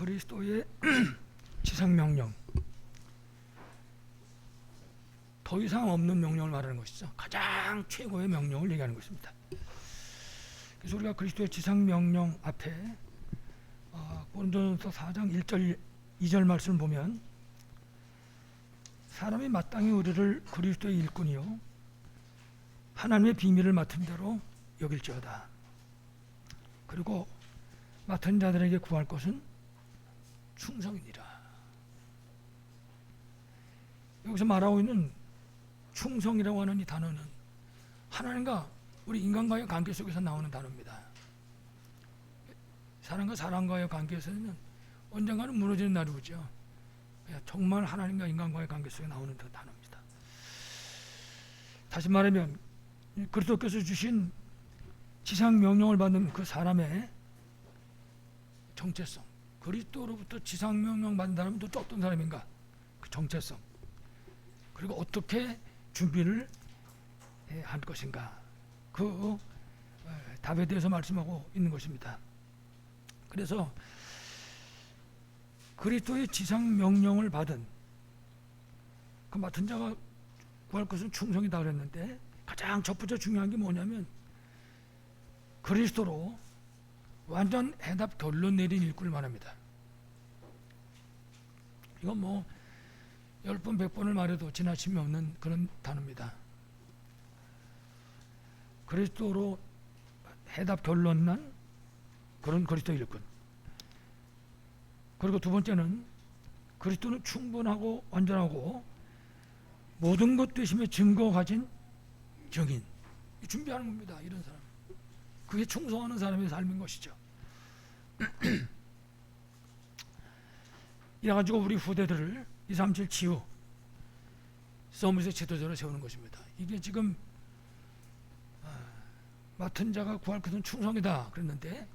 그리스도의 지상명령, 더 이상 없는 명령을 말하는 것이죠. 가장 최고의 명령을 얘기하는 것입니다. 그래서 우리가 그리스도의 지상명령 앞에 고린도전서 4장 1절 2절 말씀을 보면, 사람이 마땅히 우리를 그리스도의 일꾼이요 하나님의 비밀을 맡은 대로 여길지어다. 그리고 맡은 자들에게 구할 것은 충성이니라. 여기서 말하고 있는 충성이라고 하는 이 단어는 하나님과 우리 인간과의 관계 속에서 나오는 단어입니다. 사람과 사람과의 관계에서는 언젠가는 무너지는 날이 오죠. 정말 하나님과 인간과의 관계 속에 나오는 그 단어입니다. 다시 말하면 그리스도께서 주신 지상 명령을 받는 그 사람의 정체성, 그리스도로부터 지상 명령 받은 사람은 또 어떤 사람인가? 그 정체성, 그리고 어떻게 준비를 할 것인가, 그 답에 대해서 말씀하고 있는 것입니다. 그래서 그리스도의 지상 명령을 받은 그 맡은 자가 구할 것은 충성이다 그랬는데, 가장 첫 번째 중요한 게 뭐냐면 그리스도로 완전 해답 결론 내린 일꾼을 말합니다. 이건 뭐 10번 100번을 말해도 지나침이 없는 그런 단어입니다. 그리스도로 해답 결론 난 그런 그리스도 일꾼. 그리고 두 번째는 그리스도는 충분하고 완전하고 모든 것 되심의 증거 가진 증인. 준비하는 겁니다. 이런 사람. 그게 충성하는 사람의 삶인 것이죠. 이래가지고 우리 후대들을 237 치유 서밋의 지도자로 세우는 것입니다. 이게 지금 맡은 자가 구할 것은 충성이다 그랬는데,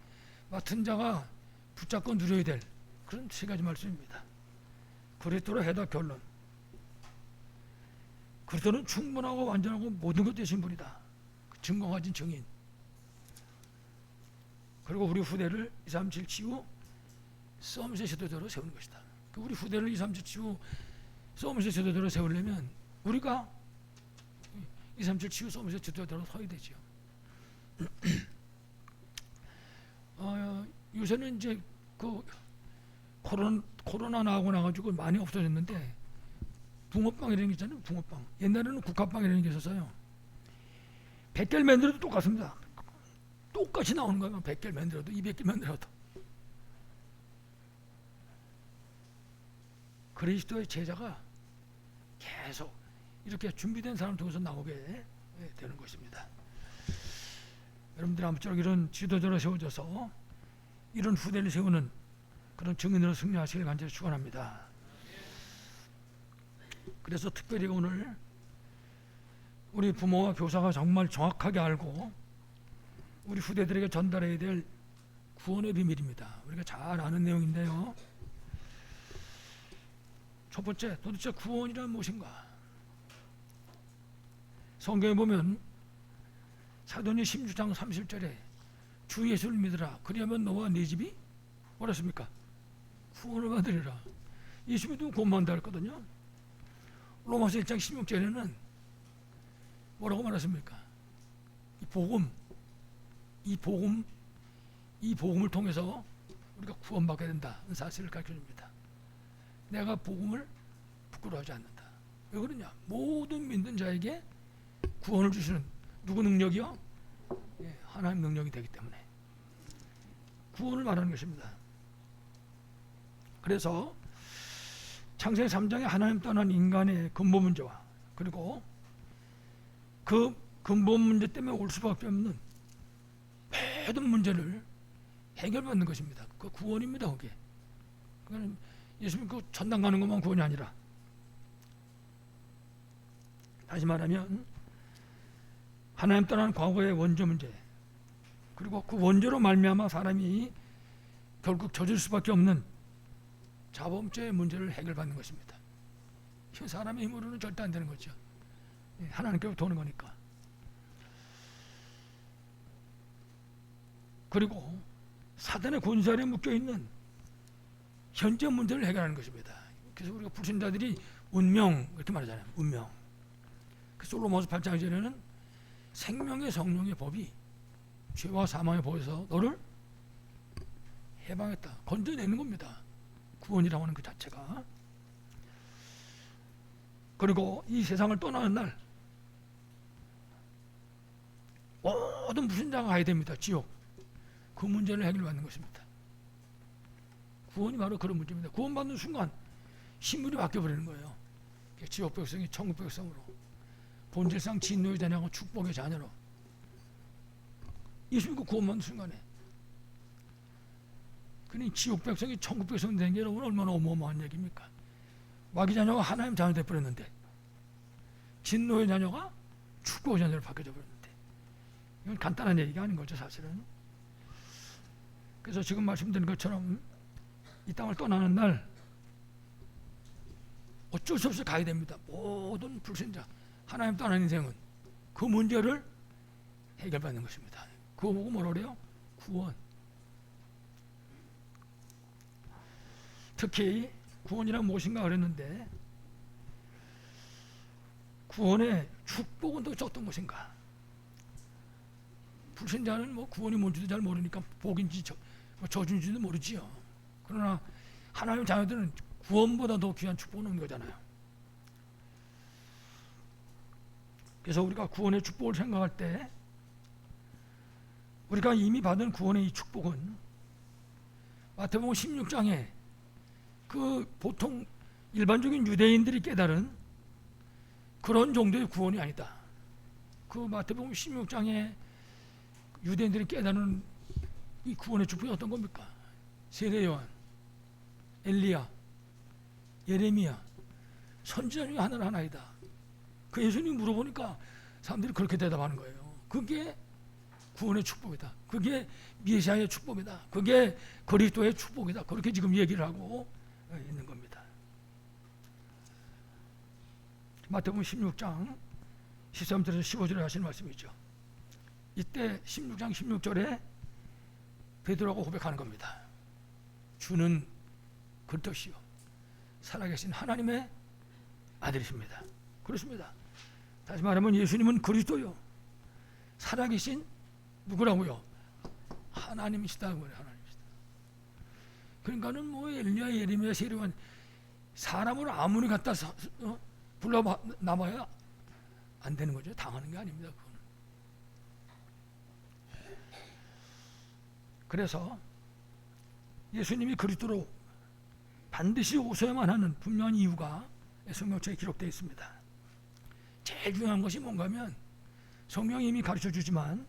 맡은 자가 붙잡고 누려야 될 그런 세 가지 말씀입니다. 그리스도로 해답 결론, 그리스도는 충분하고 완전하고 모든 것 되신 분이다, 증거 가진 증인. 그리고 우리 후대를 237 치유 서밋의 지도자로 세우는 것이다. 우리 후대를 237 치유 서밋의 지도자로 세우려면 우리가 237 치유 서밋의 지도자로 서야 되죠. 요새는 이제 그 코로나 나오고 나가지고 많이 없어졌는데, 붕어빵 이런 게 있잖아요. 붕어빵. 옛날에는 국화빵 이런 게 있었어요. 100개를 만들어도 똑같습니다. 똑같이 나오는 거예요. 100개를 만들어도 200개 만들어도. 그리스도의 제자가 계속 이렇게 준비된 사람 통해서 나오게 되는 것입니다. 여러분들이 아무쪼록 이런 지도자로 세워져서 이런 후대를 세우는 그런 증인으로 승리하시길 간절히 축원합니다. 그래서 특별히 오늘 우리 부모와 교사가 정말 정확하게 알고 우리 후대들에게 전달해야 될 구원의 비밀입니다. 우리가 잘 아는 내용인데요. 첫 번째, 도대체 구원이란 무엇인가? 성경에 보면 사도행전 16장 30절에 주 예수를 믿으라, 그리하면 너와 네 집이 뭐랬습니까? 구원을 받으리라. 예수 믿으면 구원받는다 했거든요. 로마서 1장 16절에는 뭐라고 말했습니까? 이 복음을 통해서 우리가 구원받게 된다는 사실을 가르쳐줍니다. 내가 복음을 부끄러워하지 않는다. 왜 그러냐? 모든 믿는 자에게 구원을 주시는 누구 능력이요? 하나님 능력이 되기 때문에 구원을 말하는 것입니다. 그래서 창세기 3장에 하나님 떠난 인간의 근본 문제와, 그리고 그 근본 문제 때문에 올 수밖에 없는 모든 문제를 해결받는 것입니다. 그 구원입니다. 그게. 그거는 예수 믿고 천당 가는 것만 구원이 아니라, 다시 말하면 하나님 떠난 과거의 원죄 문제, 그리고 그 원죄로 말미암아 사람이 결국 저질 수밖에 없는 자범죄의 문제를 해결받는 것입니다. 사람의 힘으로는 절대 안 되는 거죠. 하나님께로부터 오는 거니까. 그리고 사단의 권세 아래 묶여있는 현재 문제를 해결하는 것입니다. 그래서 우리가 불신자들이 운명 이렇게 말하잖아요. 운명. 그 솔로몬서 8장 1절에는 생명의 성령의 법이 죄와 사망의 법에서 너를 해방했다. 건져내는 겁니다. 구원이라고 하는 그 자체가. 그리고 이 세상을 떠나는 날 모든 불신자가 가야 됩니다. 지옥. 그 문제를 해결받는 것입니다. 구원이 바로 그런 문제입니다. 구원받는 순간 신분이 바뀌어버리는 거예요. 지옥 백성이 천국 백성으로, 본질상 진노의 자녀하고 축복의 자녀로. 예수님과 구원받는 순간에. 그러니 지옥 백성이 천국 백성 된 게 여러분 얼마나 어마어마한 얘기입니까? 마귀 자녀가 하나님 자녀 되어버렸는데, 진노의 자녀가 축복의 자녀로 바뀌어져 버렸는데, 이건 간단한 얘기가 아닌 거죠, 사실은. 그래서 지금 말씀드린 것처럼 이 땅을 떠나는 날 어쩔 수 없이 가야 됩니다. 모든 불신자, 하나님 떠난 인생은 그 문제를 해결받는 것입니다. 그거 보고 뭐라 그래요? 구원. 특히 구원이란 무엇인가 그랬는데, 구원의 축복은 더 어떤 것인가? 불신자는 뭐 구원이 뭔지도 잘 모르니까 복인지 저주인지도 모르지요. 그러나 하나님 자녀들은 구원보다 더 귀한 축복을 얻는 거잖아요. 그래서 우리가 구원의 축복을 생각할 때 우리가 이미 받은 구원의 이 축복은 마태복음 16장에 그 보통 일반적인 유대인들이 깨달은 그런 정도의 구원이 아니다. 그 마태복음 16장에 유대인들이 깨달은 이 구원의 축복이 어떤 겁니까? 세례 요한, 엘리야, 예레미야, 선지자 중에 하나이다. 그 예수님 물어보니까 사람들이 그렇게 대답하는 거예요. 그게 구원의 축복이다. 그게 메시아의 축복이다. 그게 그리스도의 축복이다. 그렇게 지금 얘기를 하고 있는 겁니다. 마태복음 16장 13절에서 15절에 하시는 말씀이죠. 이때 16장 16절에 베드로가 고백하는 겁니다. 주는 그리스도시요 살아계신 하나님의 아들이십니다. 그렇습니다. 다시 말하면 예수님은 그리스도요 살아계신 누구라고요? 하나님이시다고 그래요. 하나님이시다. 그러니까는 뭐 엘리야, 예레미야, 세례요한 사람을 아무리 갖다 불러놔봐야 안 되는 거죠. 당하는 게 아닙니다. 그거는. 그래서 예수님이 그리스도로 반드시 오셔야만 하는 분명한 이유가 성경책에 기록되어 있습니다. 제일 중요한 것이 뭔가 하면 성경이 이미 가르쳐 주지만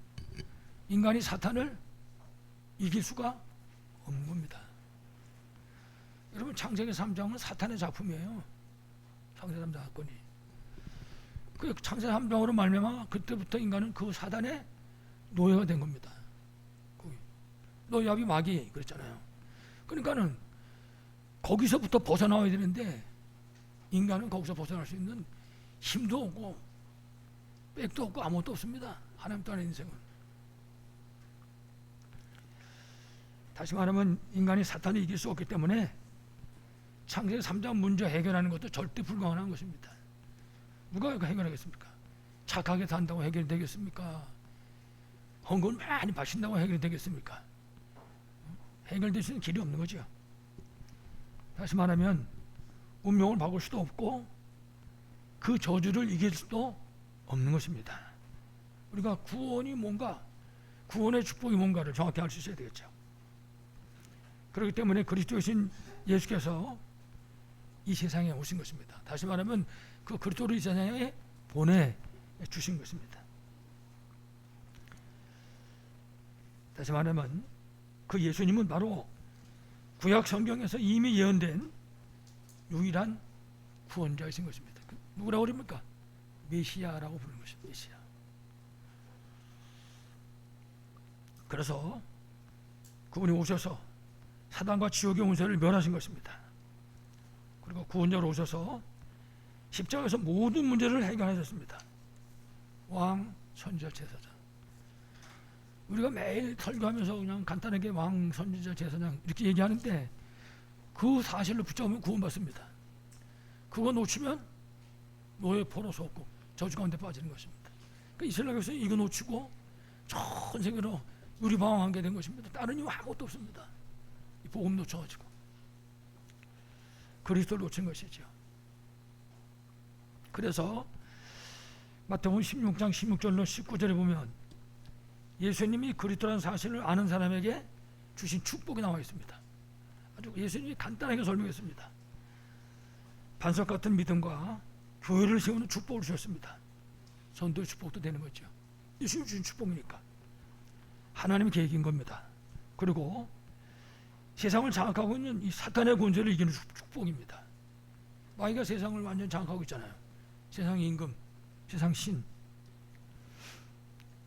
인간이 사탄을 이길 수가 없는 겁니다. 여러분 창세기 3장은 사탄의 작품이에요. 창세기 3장 사건이. 그 창세기 3장으로 말미암아 그때부터 인간은 그 사단의 노예가 된 겁니다. 노예압이 마귀 그랬잖아요. 그러니까는 거기서부터 벗어나와야 되는데 인간은 거기서 벗어날 수 있는 힘도 없고 백도 없고 아무것도 없습니다. 하나님 떠난 인생은. 다시 말하면 인간이 사탄을 이길 수 없기 때문에 창세기 3장 문제 해결하는 것도 절대 불가능한 것입니다. 누가 해결하겠습니까? 착하게 산다고 해결되겠습니까? 헌금을 많이 바친다고 해결되겠습니까? 해결될 수 있는 길이 없는 거죠. 다시 말하면 운명을 바꿀 수도 없고 그 저주를 이길 수도 없는 것입니다. 우리가 구원이 뭔가, 구원의 축복이 뭔가를 정확히 알 수 있어야 되겠죠. 그렇기 때문에 그리스도이신 예수께서 이 세상에 오신 것입니다. 다시 말하면 그 그리스도를 이 세상에 보내주신 것입니다. 다시 말하면 그 예수님은 바로 구약 성경에서 이미 예언된 유일한 구원자이신 것입니다. 누구라고 그럽니까? 메시아라고 부르는 것입니다. 메시아. 그래서 그분이 오셔서 사단과 지옥의 운세를 멸하신 것입니다. 그리고 구원자로 오셔서 십자가에서 모든 문제를 해결하셨습니다. 왕, 선지자, 제사장. 우리가 매일 설교하면서 그냥 간단하게 왕, 선지자, 제사장 이렇게 얘기하는데 그 사실을 붙잡으면 구원받습니다. 그거 놓치면 노예 포로 속고 저주 가운데 빠지는 것입니다. 그러니까 이스라엘 백성이 이거 놓치고 전 세계로 유리방황하게 된 것입니다. 다른 이유 아무것도 없습니다. 이 복음 놓쳐가지고 그리스도를 놓친 것이죠. 그래서 마태복음 16장 16절로 19절에 보면 예수님이 그리스도라는 사실을 아는 사람에게 주신 축복이 나와 있습니다. 아주 예수님이 간단하게 설명했습니다. 반석 같은 믿음과 교회를 세우는 축복을 주셨습니다. 전도의 축복도 되는 거죠. 예수님 주신 축복이니까 하나님의 계획인 겁니다. 그리고 세상을 장악하고 있는 이 사탄의 권세를 이기는 축복입니다. 마귀가 세상을 완전 장악하고 있잖아요. 세상 임금, 세상 신.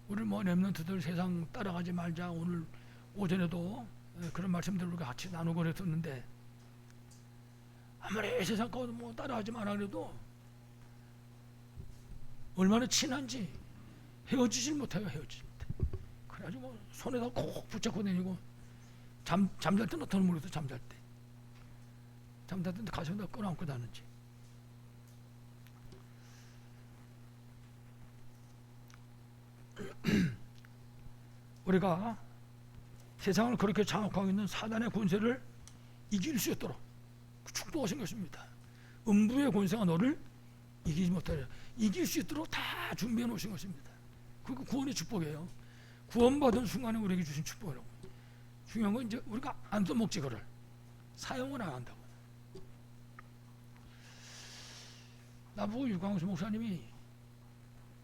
우리 렘넌트들 세상 따라가지 말자. 오늘 오전에도 그런 말씀들을 우리가 같이 나누고 그랬었는데 아무리 세상 가운데 따라가지 마라 그래도 얼마나 친한지 헤어지질 못해요. 헤어지질 못해. 그래가지고 손에다 꼭 붙잡고 다니고 잠잘 때는 어떤 모르겠어. 잠잘 때 가슴에다 끌어안고 자는지. 우리가 세상을 그렇게 장악하고 있는 사단의 권세를 이길 수 있도록 축복하신 것입니다. 음부의 권세가 너를 이기지 못하려 이길 수 있도록 다 준비해 놓으신 것입니다. 그거 구원의 축복이에요. 구원받은 순간에 우리에게 주신 축복이라고. 중요한 건 이제 우리가 안 써먹지 그걸 사용을 안 한다고. 나보고 유광수 목사님이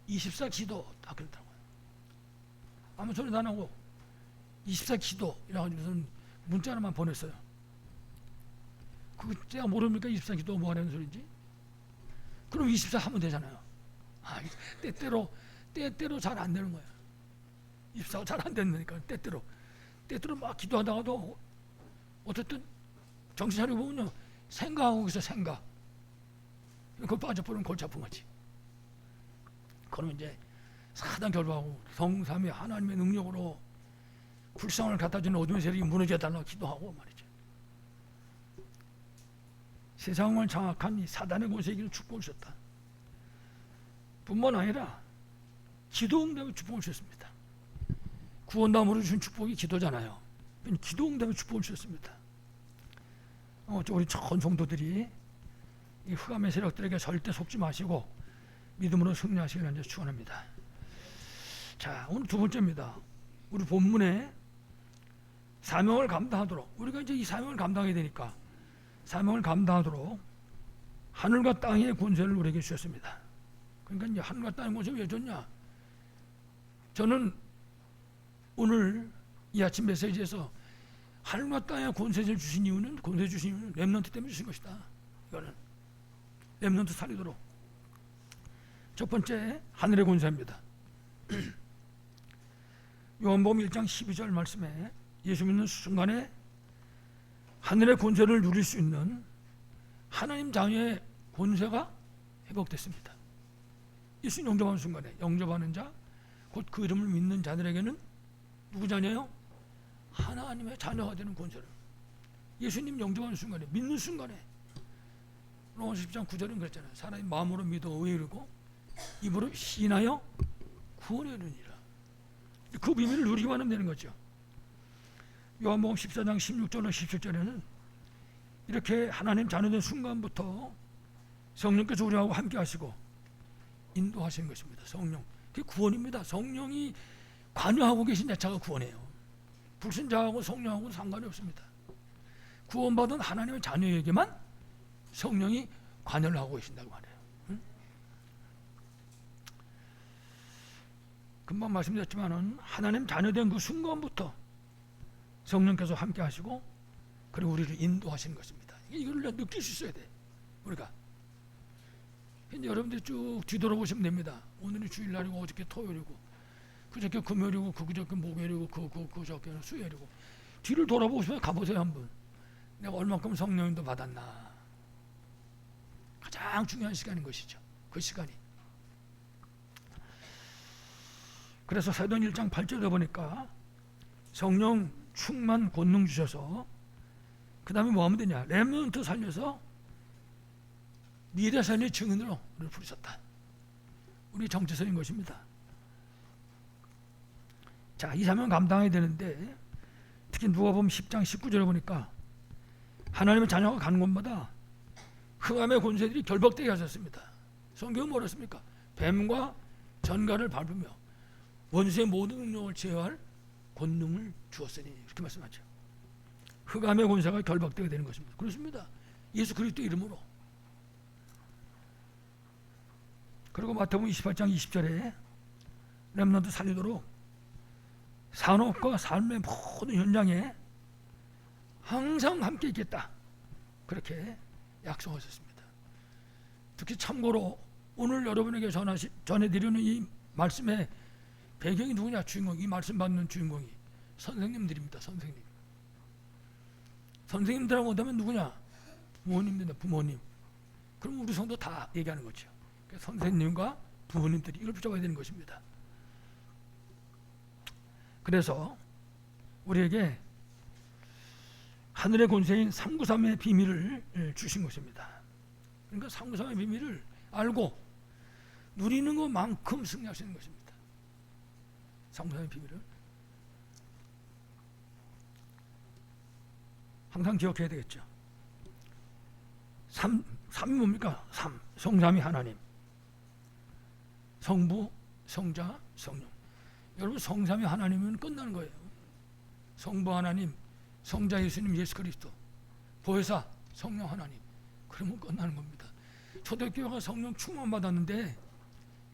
24 기도 딱 그랬다고요. 아무 소리도 안 하고 24 기도 이래가지고서는 문자 하나만 보냈어요. 그거 제가 모릅니까? 24 기도 뭐 하는 소리인지? 그럼 24 하면 되잖아요. 때때로 잘 안 되는 거야. 24가 잘 안 되니까 때때로 막 기도하다가도 어쨌든 정신 차리고 보면요 생각하고 있어. 생각. 그걸 빠져버리면 골치 아픈 거지. 그러면 이제 사단 결박하고 성삼위 하나님의 능력으로 불쌍을 갖다주는 어둠의 세력이 무너져달라고 기도하고 말이죠. 세상을 장악한 이 사단의 권세에게는 축복을 주셨다. 뿐만 아니라 기도 응답의 축복을 주셨습니다. 구원담으로 주신 축복이 기도잖아요. 기도 응답의 축복을 주셨습니다. 우리 전 성도들이 이 흑암의 세력들에게 절대 속지 마시고 믿음으로 승리하시기를 축원합니다. 자, 오늘 두 번째입니다. 우리 본문에 사명을 감당하도록 우리가 이제 이 사명을 감당하게 되니까 사명을 감당하도록 하늘과 땅의 권세를 우리에게 주셨습니다. 그러니까 이제 하늘과 땅의 권세를 왜 줬냐? 저는 오늘 이 아침 메시지에서 하늘과 땅의 권세를 주신 이유는 렘넌트 때문에 주신 것이다. 이거는 렘넌트 살리도록. 첫 번째 하늘의 권세입니다. 요한복음 1장 12절 말씀에 예수 믿는 순간에 하늘의 권세를 누릴 수 있는 하나님 자녀의 권세가 회복됐습니다. 예수 영접하는 순간에 영접하는 자, 곧 그 이름을 믿는 자들에게는 누구 자녀예요? 하나님의 자녀가 되는 권세를 예수님 영접하는 순간에 믿는 순간에 로마서 10장 9절은 그랬잖아요. 사람이 마음으로 믿어 의에 이르고 입으로 시인하여 구원에 이르니라. 그 비밀을 누리기만 하면 되는 거죠. 요한복음 14장 16절로 17절에는 이렇게 하나님 자녀된 순간부터 성령께서 우리하고 함께 하시고 인도하시는 것입니다. 성령, 그게 구원입니다. 성령이 관여하고 계신 자체가 구원이에요. 불신자하고 성령하고는 상관이 없습니다. 구원받은 하나님의 자녀에게만 성령이 관여를 하고 계신다고 말해요. 응? 금방 말씀드렸지만은 하나님 자녀된 그 순간부터 성령께서 함께 하시고 그리고 우리를 인도하시는 것입니다. 이걸 느낄 수 있어야 돼. 우리가 이제 여러분들이 쭉 뒤돌아보시면 됩니다. 오늘이 주일날이고 어저께 토요일이고 그저께 금요일이고 그저께 목요일이고 그저께 수요일이고 뒤를 돌아보시면 가보세요. 한번 내가 얼만큼 성령님도 받았나. 가장 중요한 시간인 것이죠. 그 시간이. 그래서 사도행 1장 8절에 보니까 성령 충만 권능 주셔서 그 다음에 뭐 하면 되냐? 렘넌트 살려서 미래선의 증인으로 우리를 부르셨다. 우리 정체성인 것입니다. 자, 이 사명 감당해야 되는데 특히 누가복음 10장 19절에 보니까 하나님의 자녀가 가는 곳마다 흑암의 권세들이 결박되게 하셨습니다. 성경은 뭐라 했습니까? 뱀과 전갈을 밟으며 원수의 모든 능력을 제어할 권능을 주었으니 이렇게 말씀하죠. 흑암의 권세가 결박되게 되는 것입니다. 그렇습니다. 예수 그리스도 이름으로. 그리고 마태복음 28장 20절에 렘넌트 살리도록 산업과 삶의 모든 현장에 항상 함께 있겠다. 그렇게 약속하셨습니다. 특히 참고로 오늘 여러분에게 전해드리는 이 말씀의 배경이 누구냐? 주인공, 이 말씀 받는 주인공이 선생님들입니다. 선생님들하고 그다음에 누구냐? 부모님입니다. 부모님. 그럼 우리 성도 다 얘기하는 거죠. 선생님과 부모님들이 이걸 붙잡아야 되는 것입니다. 그래서 우리에게 하늘의 권세인 393의 비밀을 주신 것입니다. 그러니까 393의 비밀을 알고 누리는 것만큼 승리할 수 있는 것입니다. 393의 비밀을 항상 기억해야 되겠죠. 3이 뭡니까? 3. 성삼위 하나님. 성부, 성자, 성령. 여러분 성삼위 하나님은 끝나는 거예요. 성부 하나님, 성자 예수님 예수 그리스도, 보혜사 성령 하나님. 그러면 끝나는 겁니다. 초대교회가 성령 충만 받았는데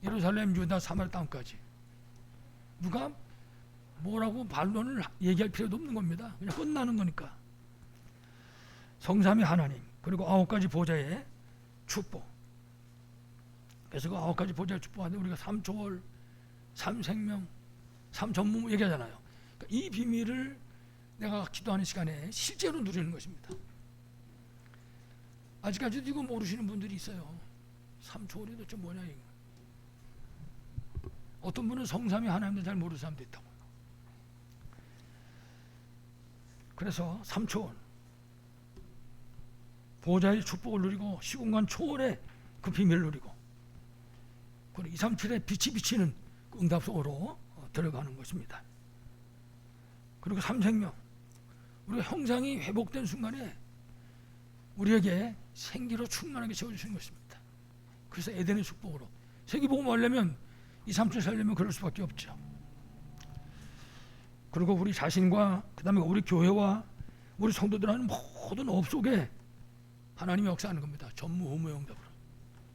예루살렘, 유다, 사마리아 땅까지 누가 뭐라고 반론을 얘기할 필요도 없는 겁니다. 그냥 끝나는 거니까. 성삼위 하나님, 그리고 9가지 보좌의 축복. 그래서 그 9가지 보좌의 축복하는데 우리가 3초월, 3생명, 3전무 얘기하잖아요. 그러니까 이 비밀을 내가 기도하는 시간에 실제로 누리는 것입니다. 아직까지도 이거 모르시는 분들이 있어요. 3초월이 도대체 뭐냐 이거. 어떤 분은 성삼위 하나님도 잘 모르는 사람도 있다고. 그래서 3초월 보좌의 축복을 누리고 시공간 초월의 그 비밀을 누리고 그리고 237의 빛이 비치는 그 응답 속으로 들어가는 것입니다. 그리고 3생명, 우리가 형상이 회복된 순간에 우리에게 생기로 충만하게 채워주시는 것입니다. 그래서 에덴의 축복으로 세계복음 하려면 237 살려면 그럴 수밖에 없죠. 그리고 우리 자신과 그 다음에 우리 교회와 우리 성도들 하는 모든 업 속에 하나님이 역사하는 겁니다. 전무후무영답으로.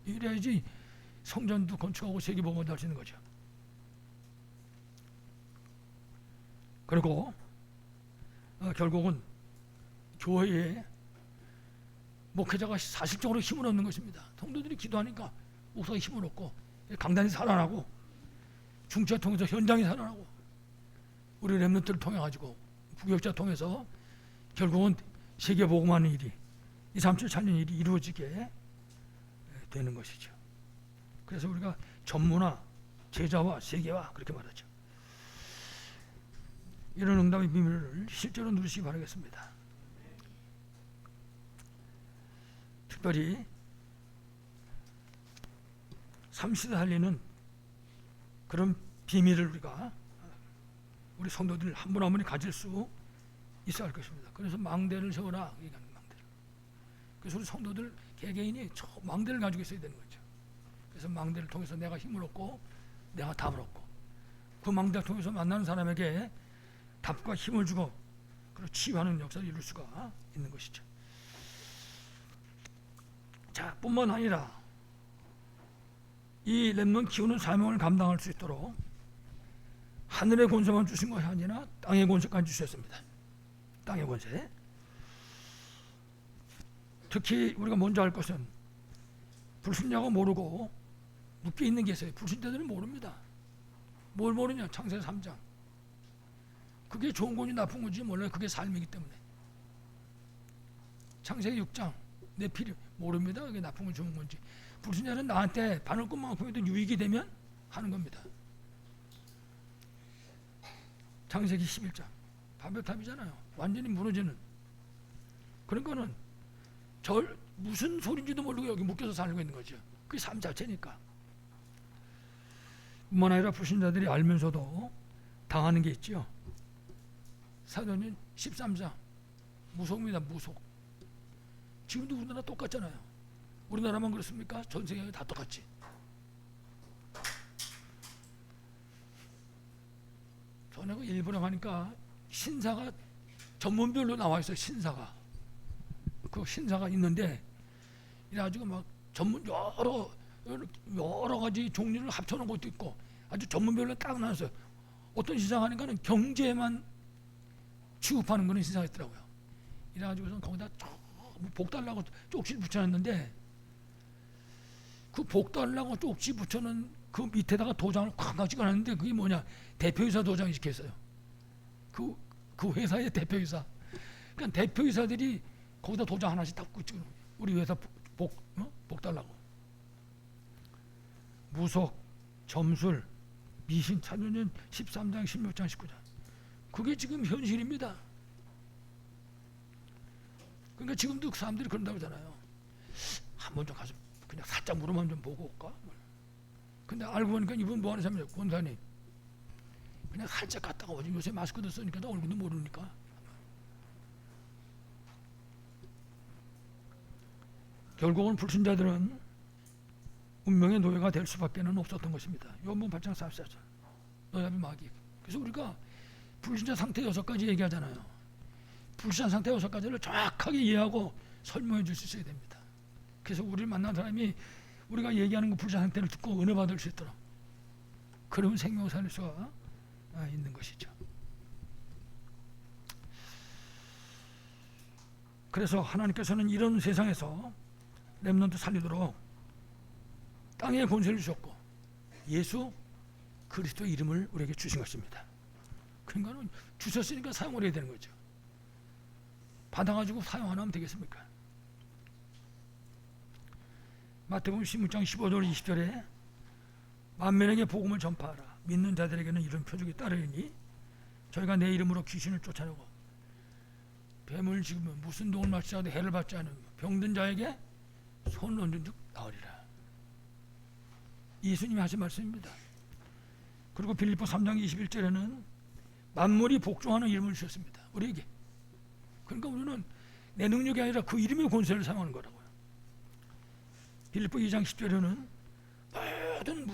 이래야지 성전도 건축하고 세계복음도 할 수 있는 거죠. 그리고 결국은 교회에 목회자가 사실적으로 힘을 얻는 것입니다. 성도들이 기도하니까 목사가 힘을 얻고 강단이 살아나고 중처 통해서 현장이 살아나고 우리 렘넌트를 통해 가지고 부교육자 통해서 결국은 세계복음하는 일이 237 찾는 일이 이루어지게 되는 것이죠. 그래서 우리가 전무나 제자와 세계와 그렇게 말하죠. 이런 응답의 비밀을 실제로 누리시기 바라겠습니다. 특별히 3시대 살리는 그런 비밀을 우리가 우리 성도들 한 분 한 분이 가질 수 있어야 할 것입니다. 그래서 망대를 세워라 얘기하는 망대를. 그래서 우리 성도들 개개인이 망대를 가지고 있어야 되는 거죠. 그래서 망대를 통해서 내가 힘을 얻고 내가 답을 얻고 그 망대를 통해서 만나는 사람에게 답과 힘을 주고 그리고 치유하는 역사를 이룰 수가 있는 것이죠. 자, 뿐만 아니라 이 렘넌트 키우는 사명을 감당할 수 있도록 하늘의 권세만 주신 것이 아니라 땅의 권세까지 주셨습니다. 땅의 권세. 특히 우리가 먼저 알 것은 불신자가 모르고 묶여 있는 게 있어요. 불신자들은 모릅니다. 뭘 모르냐? 창세기 3장. 그게 좋은 건지 나쁜 건지 몰라요. 그게 삶이기 때문에. 창세기 6장. 내 필요 모릅니다. 그게 나쁜 건지 좋은 건지. 불신자는 나한테 바늘꽃만큼이라도 유익이 되면 하는 겁니다. 창세기 11장. 바벨탑이잖아요. 완전히 무너지는. 그러니까는 무슨 소리인지도 모르고 여기 묶여서 살고 있는 거죠. 그게 삶 자체니까. 뿐만 아니라 불신자들이 알면서도 당하는 게 있죠. 사도행전 13장 무속입니다. 무속. 지금도 우리나라 똑같잖아요. 우리나라만 그렇습니까? 전 세계가 다 똑같지. 전에 그 일본에 가니까 신사가 전문별로 나와 있어요. 신사가. 그 신사가 있는데 이래가지고 막 전문 여러 가지 종류를 합쳐놓은 것도 있고 아주 전문별로 딱 나눴어요. 어떤 신사가 하니까는 경제만 취급하는 그런 신사가 있더라고요. 이래가지고서 거기다 복 달라고 쪽지 붙여놨는데 그 복 달라고 쪽지 붙여놓은 그 밑에다가 도장을 콱 찍어놨는데 그게 뭐냐, 대표이사 도장이 찍혔어요. 그 회사의 대표이사. 그러니까 대표이사들이 거기다 도장 하나씩 딱 찍어. 우리 회사 복 달라고. 무속, 점술, 미신, 사도행전 13장, 16장, 19장. 그게 지금 현실입니다. 그러니까 지금도 그 사람들이 그런다고 하잖아요. 한번 좀 가서 그냥 살짝 물어만 좀 보고 올까? 근데 알고 보니까 이분 뭐 하는 사람이에요? 권사님. 그냥 살짝 갔다가 오지. 요새 마스크도 쓰니까 나 얼굴도 모르니까. 결국은 불신자들은 운명의 노예가 될 수밖에 없었던 것입니다. 요한복음 8장 44절. 노예비 마귀. 그래서 우리가 불신자 상태 6가지 얘기하잖아요. 불신자 상태 6가지를 정확하게 이해하고 설명해 줄 수 있어야 됩니다. 그래서 우리를 만난 사람이 우리가 얘기하는 그 불신자 상태를 듣고 은혜 받을 수 있도록, 그러면 생명을 살릴 수가 있는 것이죠. 그래서 하나님께서는 이런 세상에서 렘넌트 살리도록 땅에 권세를 주셨고 예수 그리스도 이름을 우리에게 주신 것입니다. 그러니까 주셨으니까 사용을 해야 되는 거죠. 받아가지고 사용 안 하면 되겠습니까? 마태복음 16장 15절 20절에 만민에게 복음을 전파하라. 믿는 자들에게는 이런 표적이 따르니 저희가 내 이름으로 귀신을 쫓아내고 뱀을 죽이면 무슨 동을 맞지 않아도 해를 받지 않으며 병든 자에게 손을 얹은 즉 나으리라. 예수님이 하신 말씀입니다. 그리고 빌립보 3장 21절에는 만물이 복종하는 이름을 주셨습니다. 우리에게. 그러니까 우리는 내 능력이 아니라 그 이름의 권세를 사용하는 거라고요. 빌립보 2장 10절에는 모든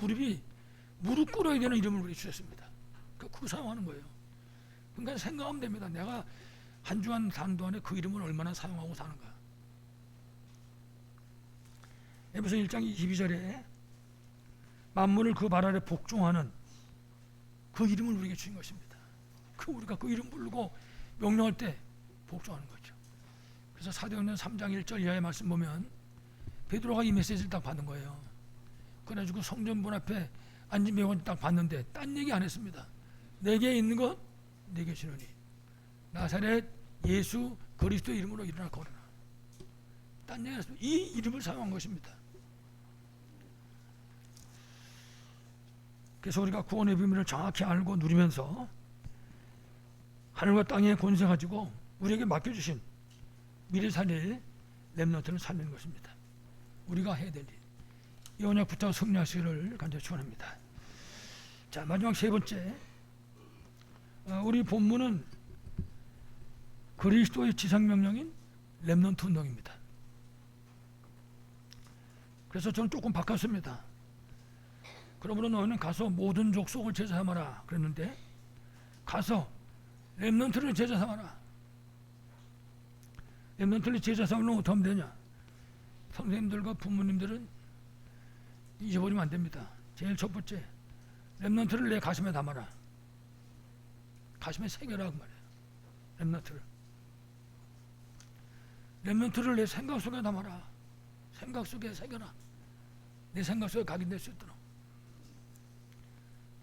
무릎 꿇어야 되는 이름을 우리 주셨습니다. 그거 사용하는 거예요. 그러니까 생각하면 됩니다. 내가 한 주간 사는 동안에 그 이름을 얼마나 사용하고 사는가. 에베소 1장 22절에 만물을 그 발 아래 복종하는 그 이름을 우리에게 주신 것입니다. 우리가 그 이름 부르고 명령할 때 복종하는 거죠. 그래서 사도행전 3장 1절 이하의 말씀 보면 베드로가 이 메시지를 딱 받은 거예요. 그래가지고 성전문 앞에 앉은 명언 딱 봤는데 딴 얘기 안 했습니다. 내게 있는 것 내게 주노니 나사렛 예수 그리스도 이름으로 일어나 걸어라. 딴 얘기 안 했습니다. 이 이름을 사용한 것입니다. 그래서 우리가 구원의 비밀을 정확히 알고 누리면서 하늘과 땅의 권세 가지고 우리에게 맡겨주신 미래 살릴 렘넌트를 살리는 것입니다. 우리가 해야 될 일. 이 언약부터 승리하시기를 간절히 축원합니다. 자, 마지막 세 번째, 우리 본문은 그리스도의 지상명령인 렘넌트 운동입니다. 그래서 저는 조금 바꿨습니다. 그러므로 너희는 가서 모든 족속을 제자 삼아라 그랬는데 가서 렘넌트를 제자 삼아라. 렘넌트를 제자 삼으려면 어떻게 하면 되냐? 선생님들과 부모님들은 잊어버리면 안 됩니다. 제일 첫 번째, 렘넌트를 내 가슴에 담아라. 가슴에 새겨라 그 말이에요. 렘넌트를 내 생각 속에 담아라. 생각 속에 새겨라. 내 생각 속에 각인될 수 있도록.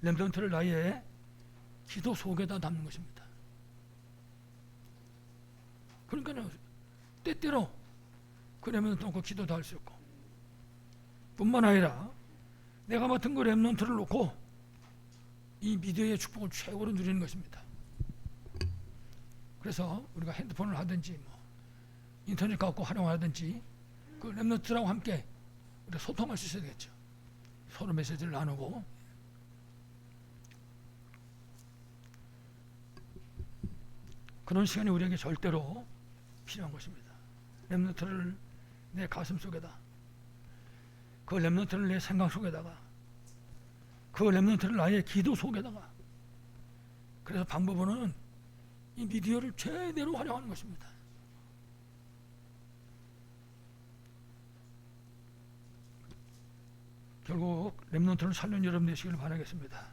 렘넌트를 나의 기도 속에다 담는 것입니다. 그러니까 때때로 그러면 또 그 기도도 할 수 있고, 뿐만 아니라 내가 맡은 그 렘넌트를 놓고 이 미디어의 축복을 최고로 누리는 것입니다. 그래서 우리가 핸드폰을 하든지 인터넷 갖고 활용하든지 그 렘넌트들하고 함께 우리가 소통할 수 있어야 되겠죠. 서로 메시지를 나누고. 그런 시간이 우리에게 절대로 필요한 것입니다. 렘넌트를 내 가슴 속에다, 그 렘넌트를 내 생각 속에다가, 그 렘넌트를 나의 기도 속에다가. 그래서 방법은 이 미디어를 최대로 활용하는 것입니다. 결국 렘넌트를 살려는 여러분 되시기를 바라겠습니다.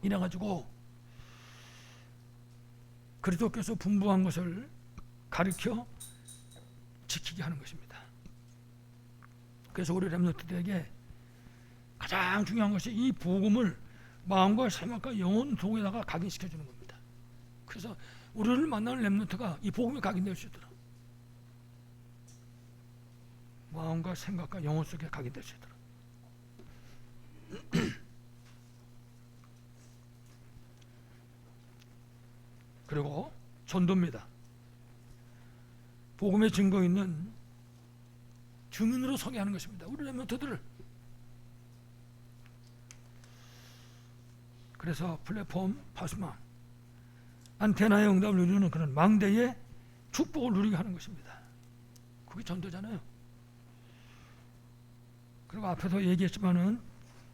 이래가지고 그리스도께서 분부한 것을 가르쳐 지키게 하는 것입니다. 그래서 우리 렘넌트들에게 가장 중요한 것이 이 복음을 마음과 생각과 영혼 속에다가 각인시켜주는 겁니다. 그래서 우리를 만나는 렘넌트가 이 복음에 각인될 수 있도록, 마음과 생각과 영혼 속에 각인될 수 있도록. 그리고 전도입니다. 복음의 증거 있는 증인으로 서게 하는 것입니다. 우리 렘넌트들을. 그래서 플랫폼 파수망, 안테나의 응답을 누리는 그런 망대의 축복을 누리게 하는 것입니다. 그게 전도잖아요. 그리고 앞에서 얘기했지만은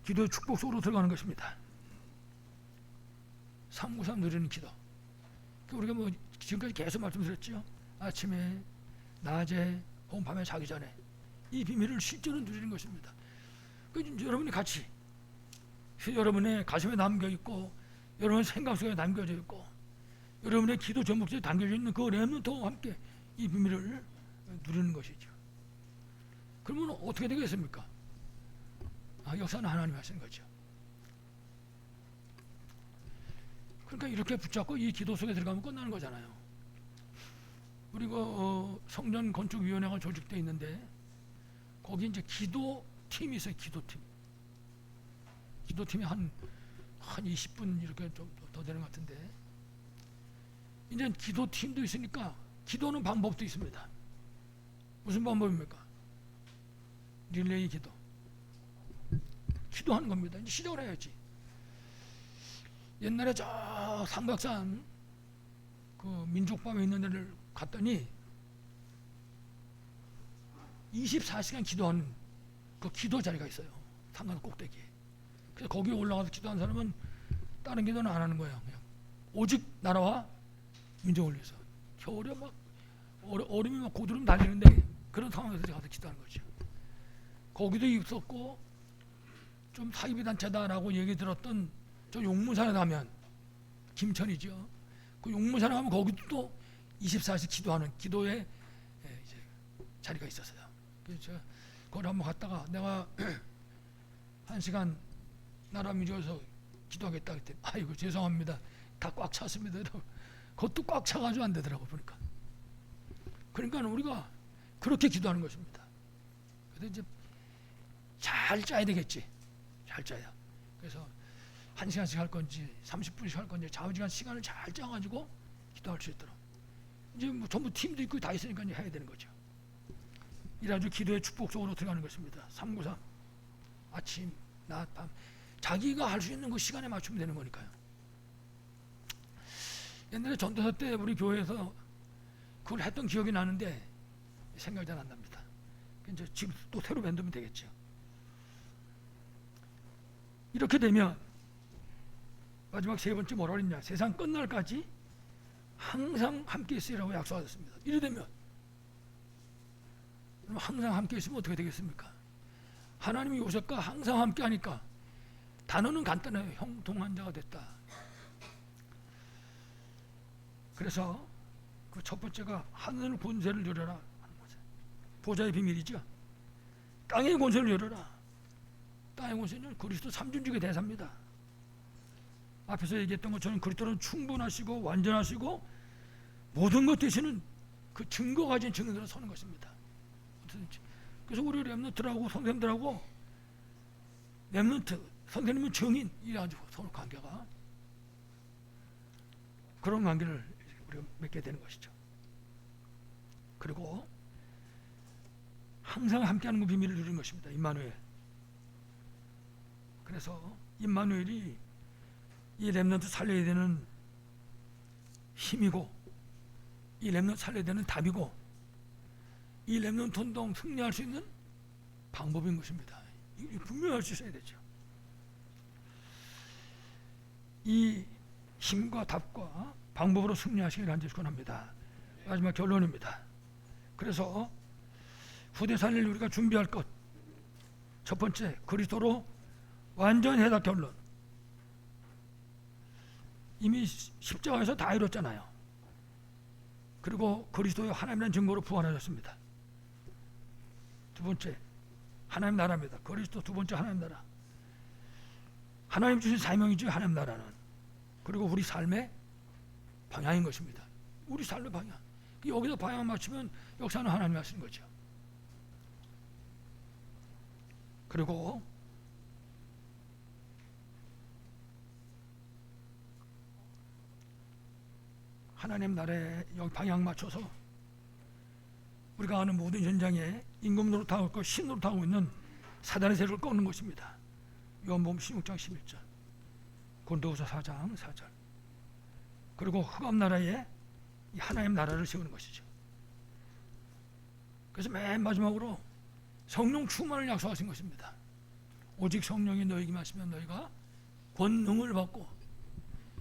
기도의 축복 속으로 들어가는 것입니다. 393 누리는 기도. 우리가 뭐 지금까지 계속 말씀드렸죠. 아침에, 낮에, 혹은 밤에 자기 전에 이 비밀을 실제로 누리는 것입니다. 여러분이 같이 여러분의 가슴에 남겨 있고, 여러분의 생각 속에 남겨져 있고, 여러분의 기도 전목지에 담겨져 있는 그 렘넌트와 함께 이 비밀을 누리는 것이죠. 그러면 어떻게 되겠습니까? 역사는 하나님이 하시는 거죠. 그러니까 이렇게 붙잡고 이 기도 속에 들어가면 끝나는 거잖아요. 우리가 성전 건축위원회가 조직되어 있는데 거기 이제 기도팀이 있어요. 기도팀이 한 20분 이렇게 좀 더 되는 것 같은데, 이제 기도팀도 있으니까 기도는 방법도 있습니다. 무슨 방법입니까? 릴레이 기도. 기도하는 겁니다. 이제 시작을 해야지. 옛날에 저 삼각산 그 민족밤에 있는 데를 갔더니 24시간 기도하는 그 기도 자리가 있어요. 삼각 꼭대기에. 그래서 거기에 올라가서 기도하는 사람은 다른 기도는 안 하는 거예요. 그냥 오직 나라와 민족을 위해서. 겨울에 막 얼음이 막 고드름 달리는데 그런 상황에서 가서 기도하는 거죠. 거기도 있었고, 좀 사이비 단체다라고 얘기 들었던 저 용문산에 가면, 김천이죠. 그 용문산에 가면 거기도 또 24시 기도하는 기도의 이제 자리가 있었어요. 그래서 제가 거기 한번 갔다가 내가 1시간 나라 민족에서 기도하겠다 그랬더니 아이고 죄송합니다. 다 꽉 찼습니다. 그것도 꽉 차가지고 안 되더라고 보니까. 그러니까 우리가 그렇게 기도하는 것입니다. 그래서 이제 잘 짜야 되겠지. 잘 짜야. 그래서 1시간씩 할 건지 30분씩 할 건지 좌우지간 시간을 잘 짜가지고 기도할 수 있도록. 이제 뭐 전부 팀도 있고 다 있으니까 이제 해야 되는 거죠. 이래가지고 기도의 축복 속으로 들어가는 것입니다. 393 아침, 낮, 밤 자기가 할 수 있는 그 시간에 맞추면 되는 거니까요. 옛날에 전도사 때 우리 교회에서 그걸 했던 기억이 나는데 생각이 잘 안 납니다. 이제 지금 또 새로 만들면 되겠죠. 이렇게 되면 마지막 세 번째 뭐라 그랬냐? 세상 끝날까지 항상 함께 있으리라고 약속하셨습니다. 이래 되면 그럼 항상 함께 있으면 어떻게 되겠습니까? 하나님이 오셨까 항상 함께 하니까 단어는 간단해요. 형통한 자가 됐다. 그래서 그 첫 번째가 하늘 권세를 누려라. 보좌의 비밀이죠. 땅의 권세를 누려라. 땅의 권세는 그리스도 삼존직의 대사입니다. 앞에서 얘기했던 것처럼 그리스도는 충분하시고 완전하시고 모든 것 되시는 그 증거 가진 증인으로 서는 것입니다. 그래서 우리 렘넌트들하고 선생님들하고 렘넌트, 선생님은 증인 이래가지고 서로 관계가 그런 관계를 우리가 맺게 되는 것이죠. 그리고 항상 함께하는 그 비밀을 누리는 것입니다. 임마누엘. 그래서 임마누엘이 이 렘넌트 살려야 되는 힘이고, 이 렘넌트 살려야 되는 답이고, 이 렘넌트 운동 승리할 수 있는 방법인 것입니다. 이게 분명히 알 수 있어야 되죠. 이 힘과 답과 방법으로 승리하시길 간절히 권합니다. 마지막 결론입니다. 그래서 후대 살릴 우리가 준비할 것, 첫 번째, 그리스도로 완전 해답 결론. 이미 십자가에서 다 이뤘잖아요. 그리고 그리스도의 하나님이라는 증거로 부활하셨습니다. 두 번째, 하나님 나라입니다. 그리스도 두 번째 하나님 나라. 하나님 주신 사명이죠, 하나님 나라는. 그리고 우리 삶의 방향인 것입니다. 우리 삶의 방향. 여기서 방향 맞추면 역사는 하나님이 하시는 거죠. 그리고 하나님 나라에 여기 방향 맞춰서 우리가 아는 모든 현장에 임금 노릇하고 있고 신 노릇하고 있는 사단의 세력을 꺾는 것입니다. 요한복음 16장 11절, 고린도후서 4장 4절. 그리고 흑암 나라에 하나님 나라를 세우는 것이죠. 그래서 맨 마지막으로 성령 충만을 약속하신 것입니다. 오직 성령이 너희에게 마시면 너희가 권능을 받고,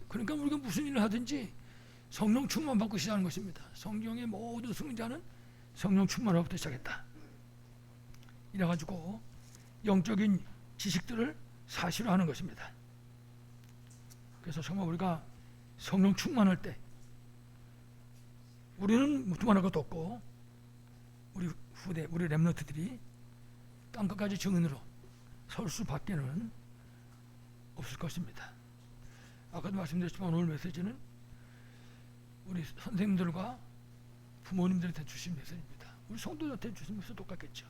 그러니까 우리가 무슨 일을 하든지 성령 충만 받고 시작하는 것입니다. 성경의 모든 승자는 성령 충만으로부터 시작했다. 이래가지고 영적인 지식들을 사실화하는 것입니다. 그래서 정말 우리가 성령 충만할 때 우리는 두말할 것도 없고 우리 후대, 우리 렘넌트들이 땅끝까지 증인으로 설 수밖에는 없을 것입니다. 아까도 말씀드렸지만 오늘 메시지는 우리 선생님들과 부모님들한테 주신 메시지입니다. 우리 성도들한테 주신 메시지 똑같겠죠.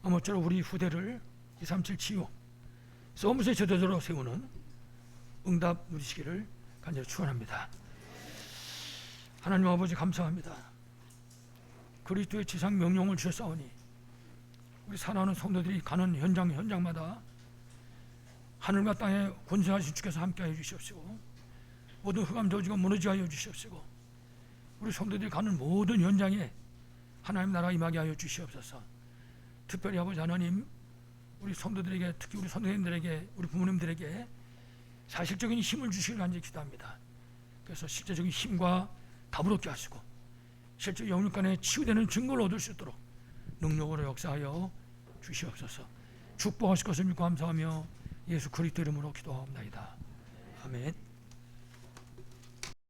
아무쪼록 우리 후대를 237 치유 서밋의 제도자로 세우는 응답 누리시기를 간절히 축원합니다. 하나님 아버지 감사합니다. 그리스도의 지상 명령을 주셨사오니 우리 사랑하는 성도들이 가는 현장마다 하늘과 땅에 권세하신 주께서 함께하여 주시옵시고 모든 흑암 저주가 무너지게 하여 주시옵시고 우리 성도들이 가는 모든 현장에 하나님 나라 임하게 하여 주시옵소서. 특별히 아버지 하나님, 우리 성도들에게, 특히 우리 선생님들에게, 우리 부모님들에게 사실적인 힘을 주시길 간절히 기도합니다. 그래서 실제적인 힘과 답을 얻게 하시고 실제 영육 간에 치유되는 증거를 얻을 수 있도록 능력으로 역사하여 주시옵소서. 축복하실 것을 믿고 감사하며 예수 그리스도 이름으로 기도하옵나이다. 아멘.